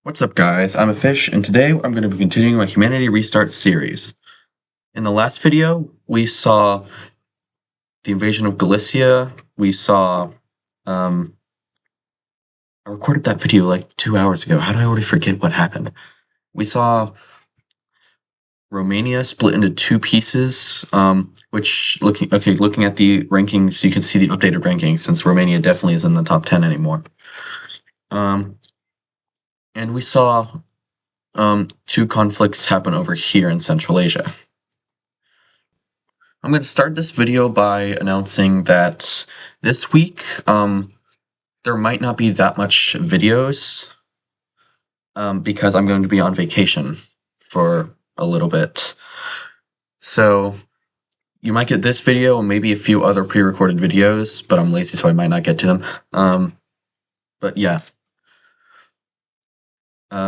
What's up, guys? I'm a fish, and today I'm going to be continuing my Humanity Restart series. In the last video, we saw the invasion of Galicia. We saw, I recorded that video like 2 hours ago. How did I already forget what happened? We saw Romania split into two pieces, which looking at the rankings, you can see the updated rankings since Romania definitely isn't in the top 10 anymore. And we saw two conflicts happen over here in Central Asia. I'm going to start this video by announcing that this week, there might not be that much videos, because I'm going to be on vacation for a little bit. So, you might get this video and maybe a few other pre-recorded videos, but I'm lazy so I might not get to them. But yeah.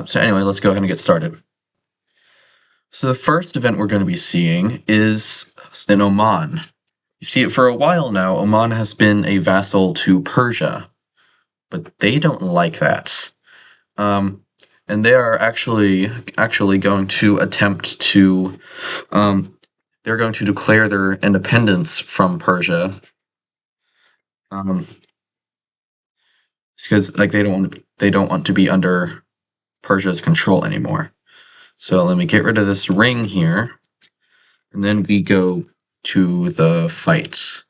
So anyway, let's go ahead and get started. So the first event we're going to be seeing is in Oman. You see, for a while now, Oman has been a vassal to Persia, but they don't like that. And they are actually going to attempt to, they're going to declare their independence from Persia. Because like they don't want to be under Persia's control anymore. So let me get rid of this ring here, and then we go to the fight.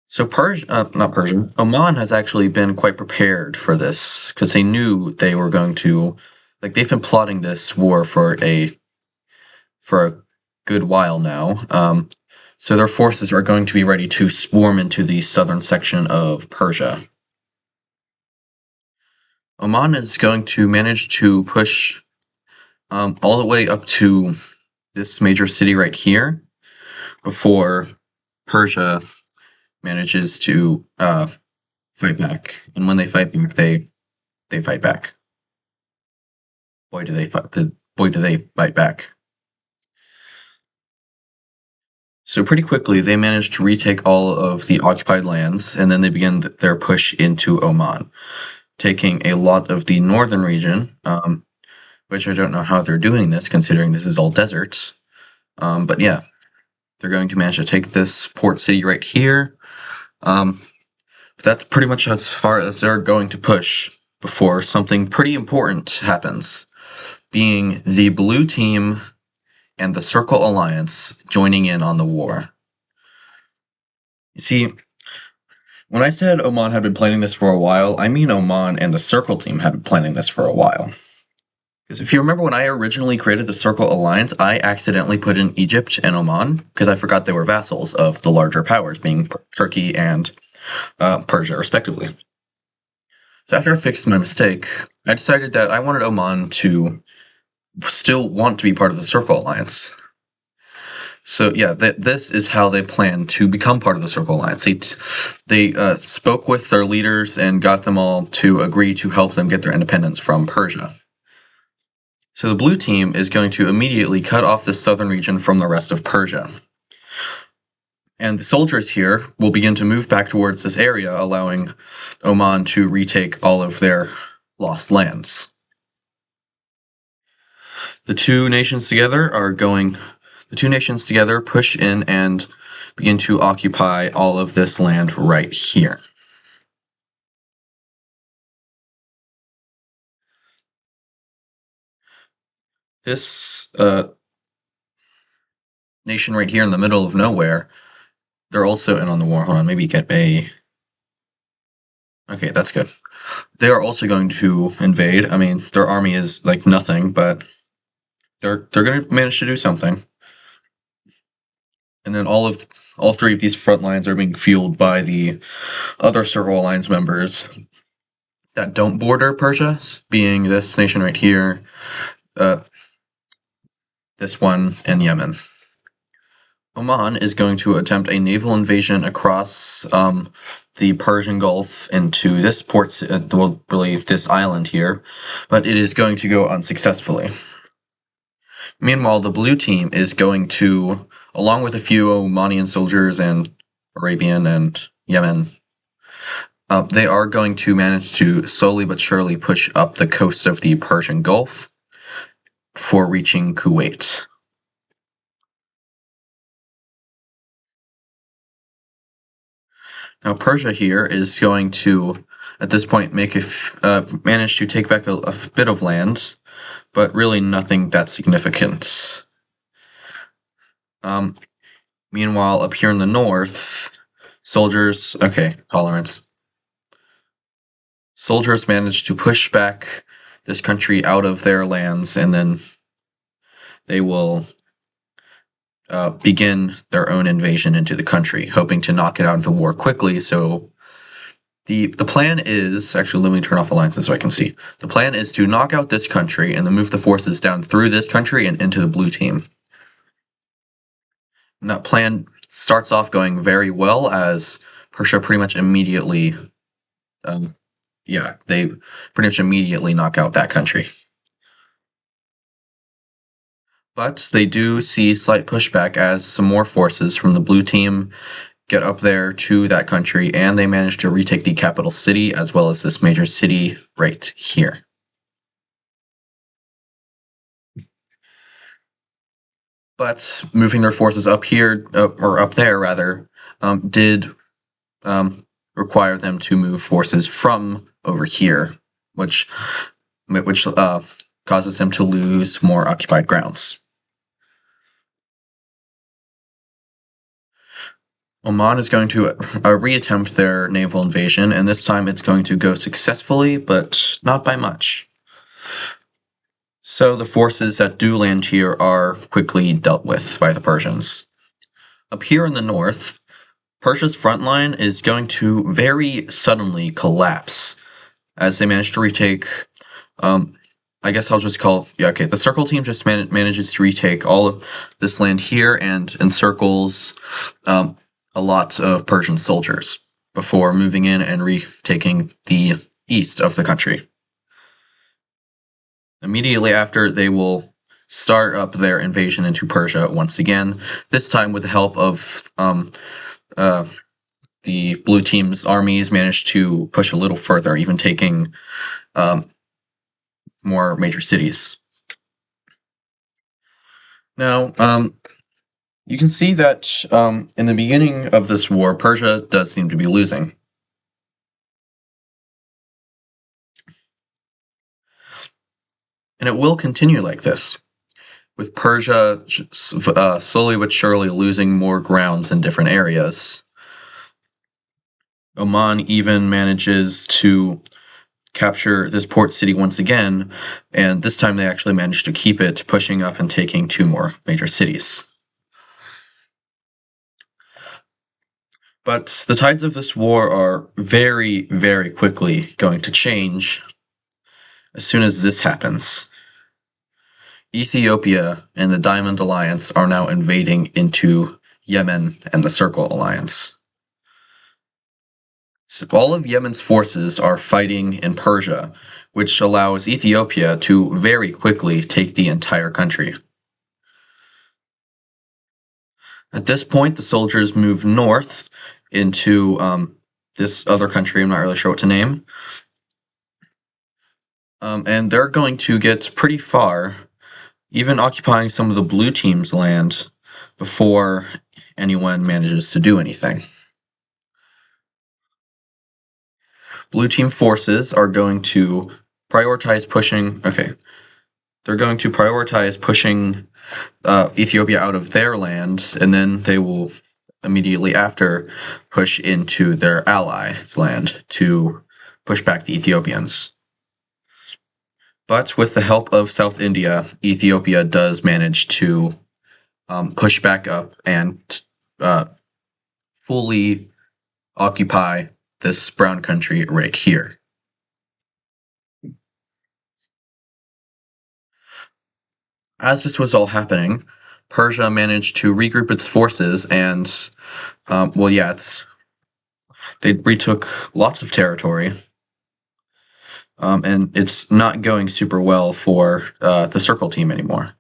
So Oman has actually been quite prepared for this, because they knew they were going to, like, they've been plotting this war for a good while now. So their forces are going to be ready to swarm into the southern section of Persia. Oman is going to manage to push all the way up to this major city right here before Persia manages to fight back. And when they fight back, they fight back. Boy, do they fight back. So pretty quickly, they manage to retake all of the occupied lands, and then they begin their push into Oman, taking a lot of the northern region, which I don't know how they're doing this, considering this is all deserts. But yeah, they're going to manage to take this port city right here. But that's pretty much as far as they're going to push before something pretty important happens, being the blue team and the Circle Alliance joining in on the war. You see, when I said Oman had been planning this for a while, I mean Oman and the Circle team had been planning this for a while. Because if you remember when I originally created the Circle Alliance, I accidentally put in Egypt and Oman, because I forgot they were vassals of the larger powers, being Turkey and Persia, respectively. So after I fixed my mistake, I decided that I wanted Oman to still want to be part of the Circle Alliance. So yeah, this is how they plan to become part of the Circle Alliance. They spoke with their leaders and got them all to agree to help them get their independence from Persia. So the blue team is going to immediately cut off the southern region from the rest of Persia. And the soldiers here will begin to move back towards this area, allowing Oman to retake all of their lost lands. The two nations together push in and begin to occupy all of this land right here. This nation right here in the middle of nowhere, they're also in on the war. Hold on, maybe get a... Okay, that's good. They are also going to invade. I mean, their army is like nothing, but they're going to manage to do something. And then all three of these front lines are being fueled by the other Circle Alliance members that don't border Persia, being this nation right here, this one, and Yemen. Oman is going to attempt a naval invasion across the Persian Gulf into this port, well, really this island here, but it is going to go unsuccessfully. Meanwhile, the blue team is going to, along with a few Omanian soldiers and Arabian and Yemen, They are going to manage to slowly but surely push up the coast of the Persian Gulf before reaching Kuwait. Now, Persia here is going to, at this point, manage to take back a bit of land, but really nothing that significant. Um, Meanwhile, up here in the north, tolerance. Soldiers managed to push back this country out of their lands, and then they will begin their own invasion into the country, hoping to knock it out of the war quickly. So the plan is actually, let me turn off alliances so I can see. The plan is to knock out this country and then move the forces down through this country and into the blue team. And that plan starts off going very well as Persia pretty much immediately, they pretty much immediately knock out that country. But they do see slight pushback as some more forces from the blue team get up there to that country, and they manage to retake the capital city as well as this major city right here. But moving their forces up here, or up there rather, did require them to move forces from over here, which causes them to lose more occupied grounds. Oman is going to reattempt their naval invasion, and this time it's going to go successfully, but not by much. So the forces that do land here are quickly dealt with by the Persians. Up here in the north, Persia's front line is going to very suddenly collapse as they manage to retake. I guess I'll just call the circle team just manages to retake all of this land here and encircles a lot of Persian soldiers before moving in and retaking the east of the country. Immediately after, they will start up their invasion into Persia once again, this time with the help of the blue team's armies managed to push a little further, even taking more major cities. Now, you can see that in the beginning of this war, Persia does seem to be losing. And it will continue like this, with Persia slowly but surely losing more grounds in different areas. Oman even manages to capture this port city once again, and this time they actually manage to keep it, pushing up and taking 2 more major cities. But the tides of this war are very, very quickly going to change as soon as this happens. Ethiopia and the Diamond Alliance are now invading into Yemen and the Circle Alliance. So all of Yemen's forces are fighting in Persia, which allows Ethiopia to very quickly take the entire country. At this point, the soldiers move north into this other country, I'm not really sure what to name. And they're going to get pretty far, even occupying some of the blue team's land before anyone manages to do anything. Blue team forces are going to prioritize pushing. They're going to prioritize pushing Ethiopia out of their land, and then they will immediately after push into their allies' land to push back the Ethiopians. But with the help of South India, Ethiopia does manage to push back up and fully occupy this brown country right here. As this was all happening, Persia managed to regroup its forces and, they retook lots of territory. And it's not going super well for the Circle team anymore.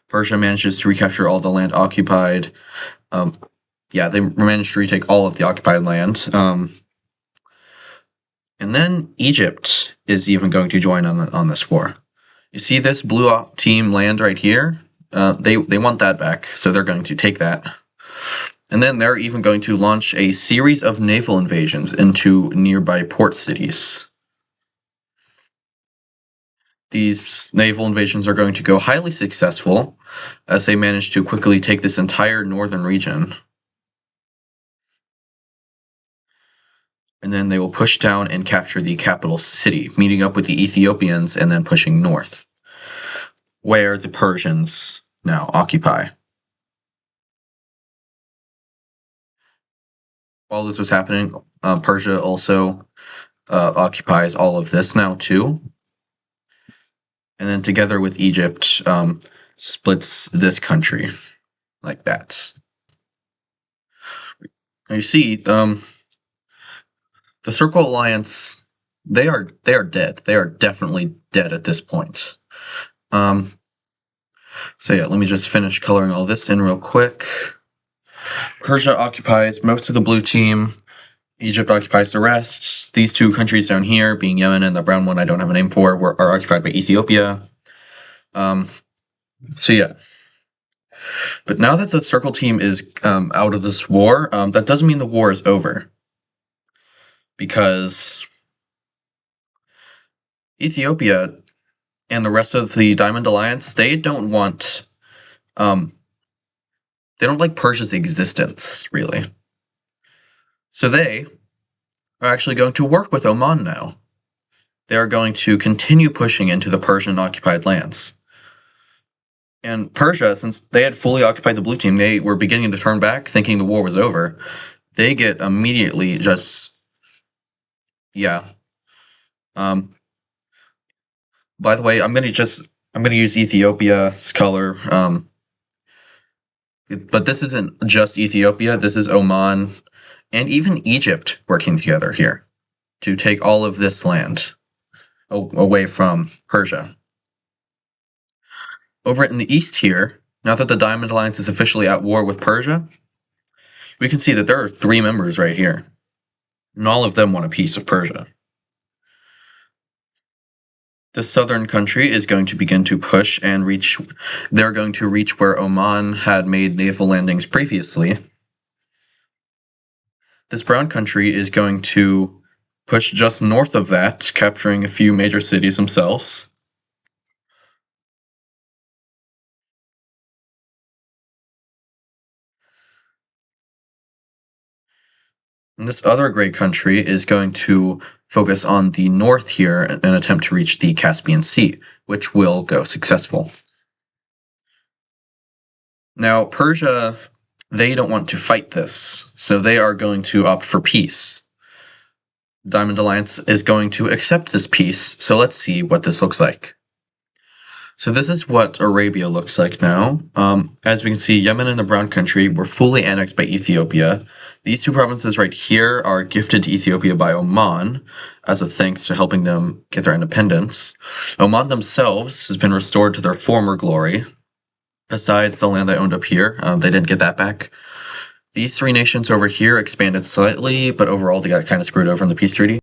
Persia manages to recapture all the land occupied. yeah, they managed to retake all of the occupied land. And then Egypt is even going to join on this war. You see this blue team land right here? They want that back, so they're going to take that. And then they're even going to launch a series of naval invasions into nearby port cities. These naval invasions are going to go highly successful as they manage to quickly take this entire northern region. And then they will push down and capture the capital city, meeting up with the Ethiopians and then pushing north, where the Persians now occupy. While this was happening, Persia also occupies all of this now too, and then together with Egypt, splits this country like that. Now you see, the Circle Alliance, they are dead. They are definitely dead at this point. So yeah, let me just finish coloring all this in real quick. Persia occupies most of the blue team. Egypt occupies the rest. These two countries down here, being Yemen and the brown one I don't have a name for, are occupied by Ethiopia. So yeah. But now that the Circle team is out of this war, that doesn't mean the war is over. Because Ethiopia and the rest of the Diamond Alliance, they don't want, they don't like Persia's existence, really. So they are actually going to work with Oman now. They are going to continue pushing into the Persian-occupied lands. And Persia, since they had fully occupied the blue team, they were beginning to turn back, thinking the war was over. They get immediately just, yeah. By the way, I'm gonna use Ethiopia's color. But this isn't just Ethiopia. This is Oman and even Egypt working together here to take all of this land away from Persia. Over in the east here, now that the Diamond Alliance is officially at war with Persia, we can see that there are 3 members right here, and all of them want a piece of Persia. The southern country is going to begin to push and reach. They're going to reach where Oman had made naval landings previously. This brown country is going to push just north of that, capturing a few major cities themselves. And this other great country is going to focus on the north here and attempt to reach the Caspian Sea, which will go successful. Now, Persia, they don't want to fight this, so they are going to opt for peace. Diamond Alliance is going to accept this peace, so let's see what this looks like. So this is what Arabia looks like now. As we can see, Yemen and the Brown Country were fully annexed by Ethiopia. These 2 provinces right here are gifted to Ethiopia by Oman as a thanks to helping them get their independence. Oman themselves has been restored to their former glory. Besides the land I owned up here, they didn't get that back. These 3 nations over here expanded slightly, but overall they got kind of screwed over in the peace treaty.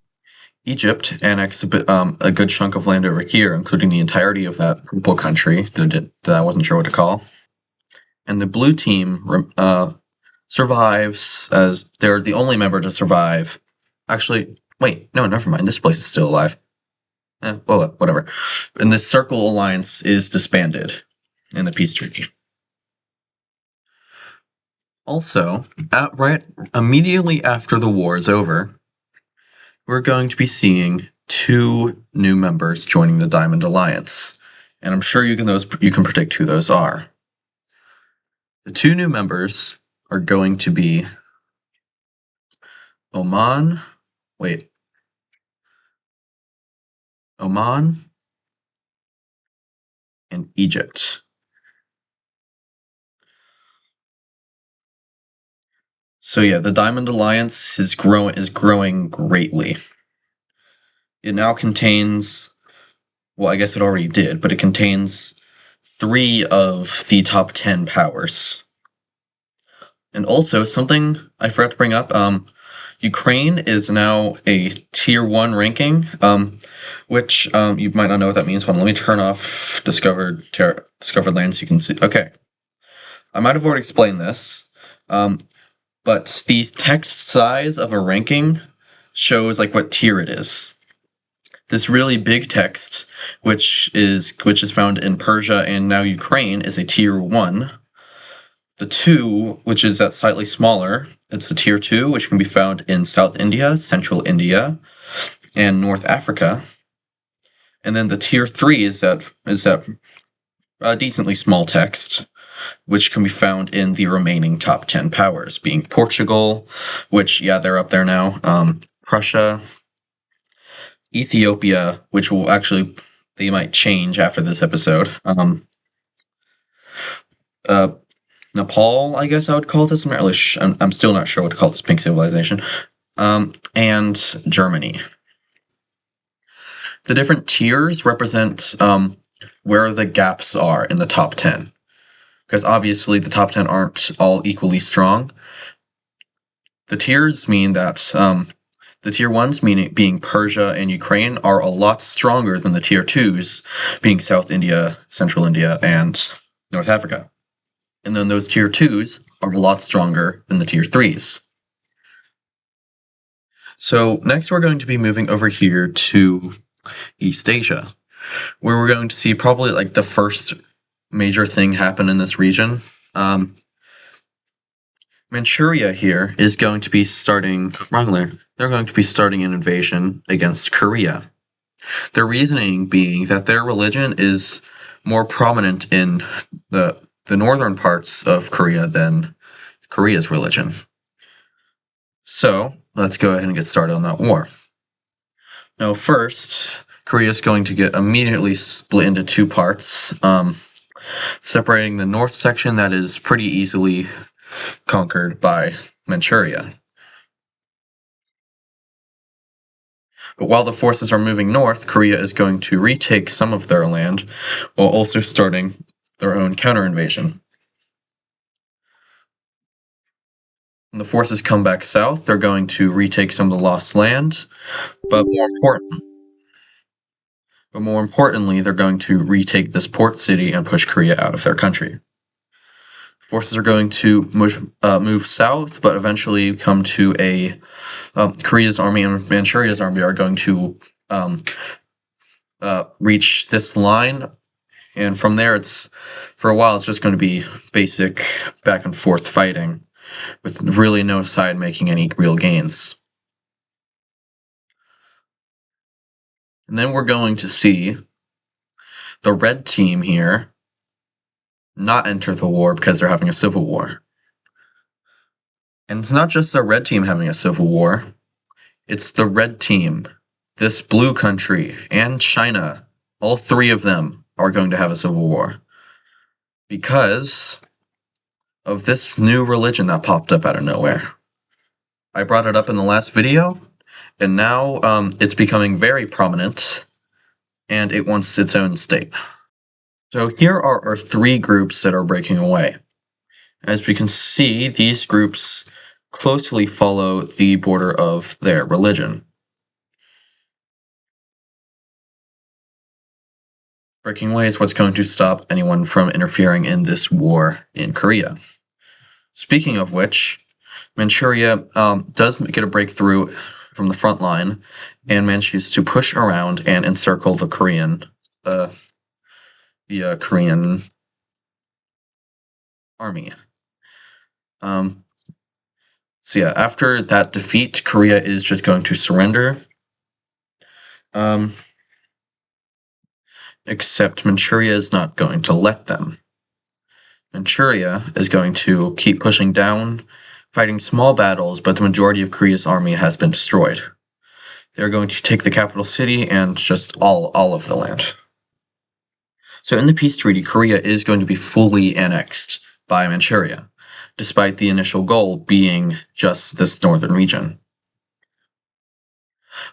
Egypt annexed a good chunk of land over here, including the entirety of that purple country that I wasn't sure what to call. And the blue team survives, as they're the only member to survive. Actually, wait, no, never mind. This place is still alive. Well, whatever. And this Circle Alliance is disbanded in the peace treaty. Also, right immediately after the war is over, we're going to be seeing 2 new members joining the Diamond Alliance, and I'm sure you can predict who those are. The 2 new members are going to be Oman and Egypt. So yeah, the Diamond Alliance is growing greatly. It now contains, well, I guess it already did, but it contains 3 of the top 10 powers. And also, something I forgot to bring up, Ukraine is now a tier 1 ranking, which you might not know what that means. Hold on, let me turn off discovered land so you can see. Okay, I might have already explained this, um, but the text size of a ranking shows like what tier it is. This really big text, which is found in Persia and now Ukraine, is a tier 1. The 2, which is that slightly smaller, it's the tier 2, which can be found in South India, Central India, and North Africa. And then the tier 3 is that decently small text, which can be found in the remaining top 10 powers, being Portugal, which, yeah, they're up there now, Prussia, Ethiopia, which will actually, they might change after this episode, uh, Nepal, I guess I would call this. I'm still not sure what to call this pink civilization, and Germany. The different tiers represent where the gaps are in the top 10. Because obviously the top 10 aren't all equally strong. The tiers mean that the tier 1s, meaning being Persia and Ukraine, are a lot stronger than the tier 2s, being South India, Central India, and North Africa. And then those tier 2s are a lot stronger than the tier 3s. So next we're going to be moving over here to East Asia, where we're going to see probably like the first major thing happen in this region. Manchuria here is going to be starting They're going to be starting an invasion against Korea. Their reasoning being that their religion is more prominent in the northern parts of Korea than Korea's religion. So let's go ahead and get started on that war. Now, first, Korea is going to get immediately split into two parts, separating the north section that is pretty easily conquered by Manchuria. But while the forces are moving north, Korea is going to retake some of their land while also starting their own counter-invasion. When the forces come back south, they're going to retake some of the lost land, but more importantly, they're going to retake this port city and push Korea out of their country. Forces are going to move south, but eventually come to Korea's army and Manchuria's army are going to reach this line, and from there, for a while, it's just going to be basic back and forth fighting, with really no side making any real gains. And then we're going to see the red team here not enter the war because they're having a civil war. And it's not just the red team having a civil war, it's the red team, this blue country, and China. All three of them are going to have a civil war because of this new religion that popped up out of nowhere. I brought it up in the last video, and now it's becoming very prominent, and it wants its own state. So here are our three groups that are breaking away. As we can see, these groups closely follow the border of their religion. Breaking away is what's going to stop anyone from interfering in this war in Korea. Speaking of which, Manchuria does get a breakthrough from the front line and manages to push around and encircle the Korean army. So yeah, after that defeat, Korea is just going to surrender. Except Manchuria is not going to let them. Manchuria is going to keep pushing down, fighting small battles, but the majority of Korea's army has been destroyed. They're going to take the capital city and just all of the land. So in the peace treaty, Korea is going to be fully annexed by Manchuria, despite the initial goal being just this northern region.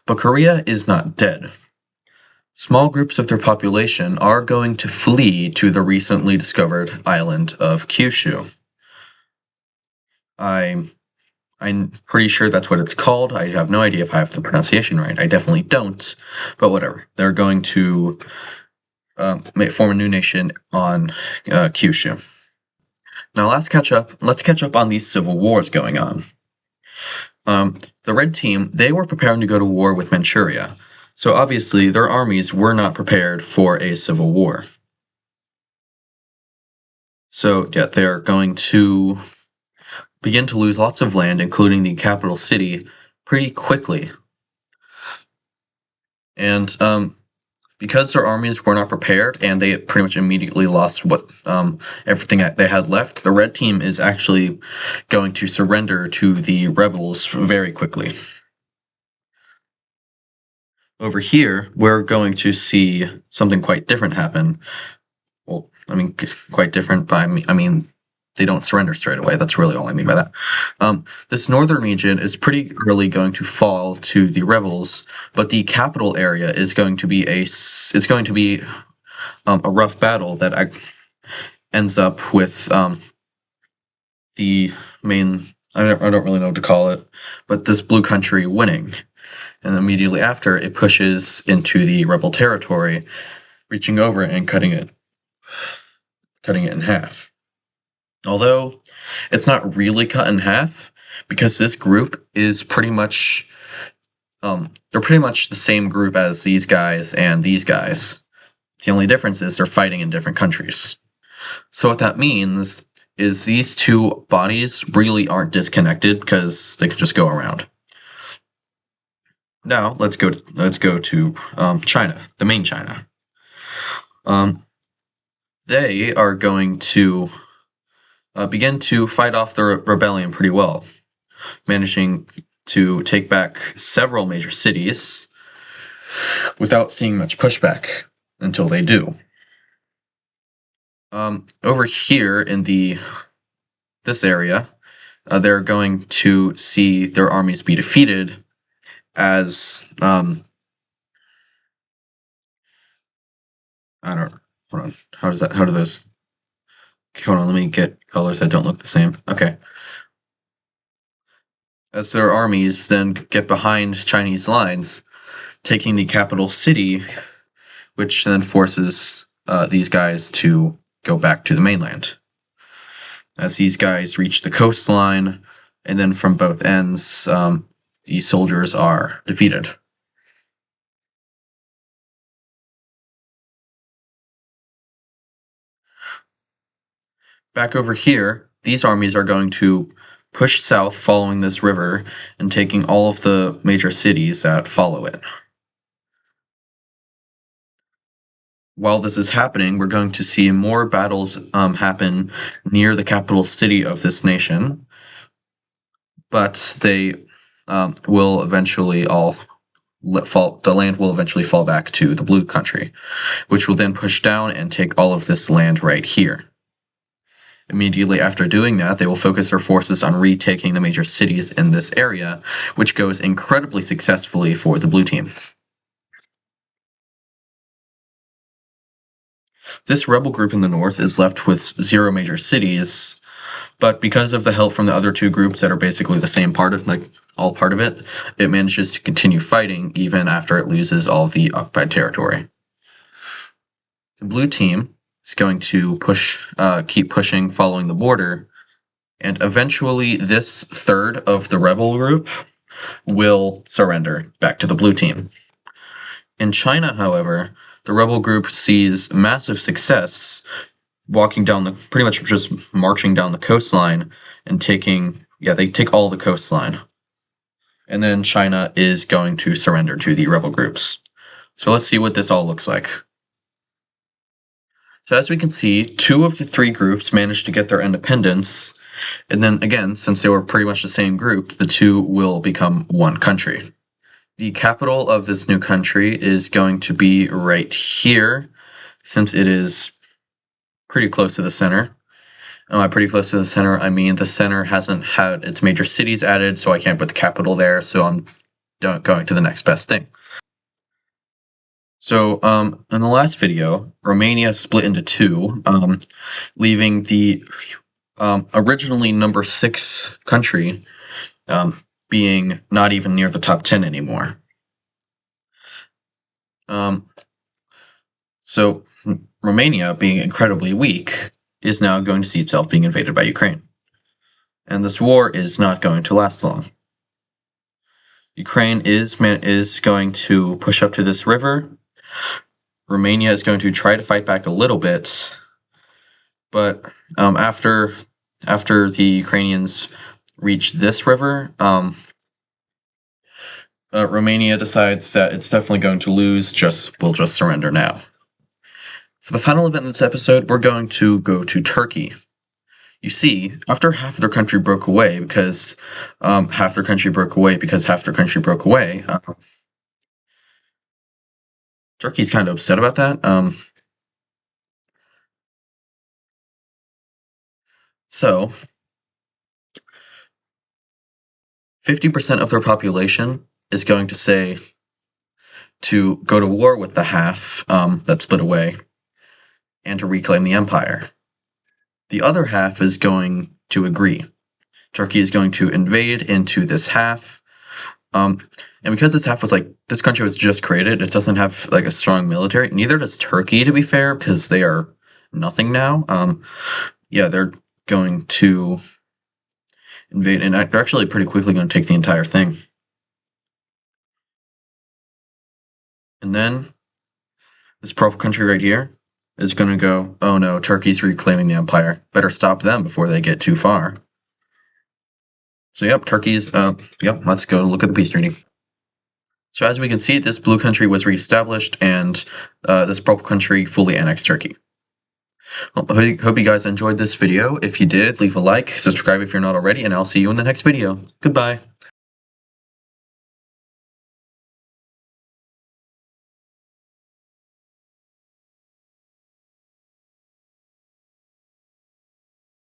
But Korea is not dead. Small groups of their population are going to flee to the recently discovered island of Kyushu. I'm pretty sure that's what it's called. I have no idea if I have the pronunciation right. I definitely don't, but whatever. They're going to form a new nation on Kyushu. Now let's catch up on these civil wars going on. The red team, they were preparing to go to war with Manchuria, so obviously their armies were not prepared for a civil war. So yeah, they're going to begin to lose lots of land, including the capital city, pretty quickly. And because their armies were not prepared and they pretty much immediately lost what everything they had left, the red team is actually going to surrender to the rebels very quickly. Over here, we're going to see something quite different happen. Well, I mean, quite different by I mean, they don't surrender straight away. That's really all I mean by that. This northern region is pretty early going to fall to the rebels, but the capital area is going to be a rough battle that ends up with the main. I don't really know what to call it, but this blue country winning, and immediately after it pushes into the rebel territory, reaching over and cutting it in half. Although it's not really cut in half, because this group is pretty much they're pretty much the same group as these guys and these guys. The only difference is they're fighting in different countries. So what that means is these two bodies really aren't disconnected because they could just go around. Now let's go to China, the main China. They are going to begin to fight off the rebellion pretty well, managing to take back several major cities without seeing much pushback until they do. Over here in this area, they're going to see their armies be defeated as I don't. Hold on. How do those? Hold on. Let me get colors that don't look the same. Okay. As their armies then get behind Chinese lines, taking the capital city, which then forces these guys to go back to the mainland. As these guys reach the coastline, and then from both ends, the soldiers are defeated. Back over here, these armies are going to push south following this river and taking all of the major cities that follow it. While this is happening, we're going to see more battles happen near the capital city of this nation, but they will eventually all fall. The land will eventually fall back to the blue country, which will then push down and take all of this land right here. Immediately after doing that, they will focus their forces on retaking the major cities in this area, which goes incredibly successfully for the blue team. This rebel group in the north is left with 0 major cities, but because of the help from the other two groups that are basically the same part of, all part of it, it manages to continue fighting even after it loses all of the occupied territory. The blue team is going to keep pushing following the border, and eventually this third of the rebel group will surrender back to the blue team. In China, however, the rebel group sees massive success pretty much just marching down the coastline and they take all the coastline. And then China is going to surrender to the rebel groups. So let's see what this all looks like. So as we can see, 2 of the 3 groups managed to get their independence, and then again, since they were pretty much the same group, the 2 will become one country. The capital of this new country is going to be right here, since it is pretty close to the center. And by pretty close to the center, I mean the center hasn't had its major cities added, so I can't put the capital there, so I'm going to the next best thing. So, in the last video, Romania split into 2, leaving the originally number 6 country, being not even near the top 10 anymore. So Romania, being incredibly weak, is now going to see itself being invaded by Ukraine. And this war is not going to last long. Ukraine is going to push up to this river. Romania is going to try to fight back a little bit, but after the Ukrainians reach this river, Romania decides that it's definitely going to lose. We'll just surrender now. For the final event in this episode, we're going to go to Turkey. You see, after half of their country broke away because half their country broke away, Turkey's kind of upset about that. So 50% of their population is going to say to go to war with the half that split away and to reclaim the empire. The other half is going to agree. Turkey is going to invade into this half. And because this half was this country was just created, it doesn't have a strong military. Neither does Turkey, to be fair, because they are nothing now. Yeah, they're going to invade, and they're actually pretty quickly going to take the entire thing. And then this purple country right here is going to go, oh no, Turkey's reclaiming the empire. Better stop them before they get too far. So yep, Turkey's, let's go look at the peace treaty. So as we can see, this blue country was reestablished, and this purple country fully annexed Turkey. Well, I hope you guys enjoyed this video. If you did, leave a like, subscribe if you're not already, and I'll see you in the next video. Goodbye.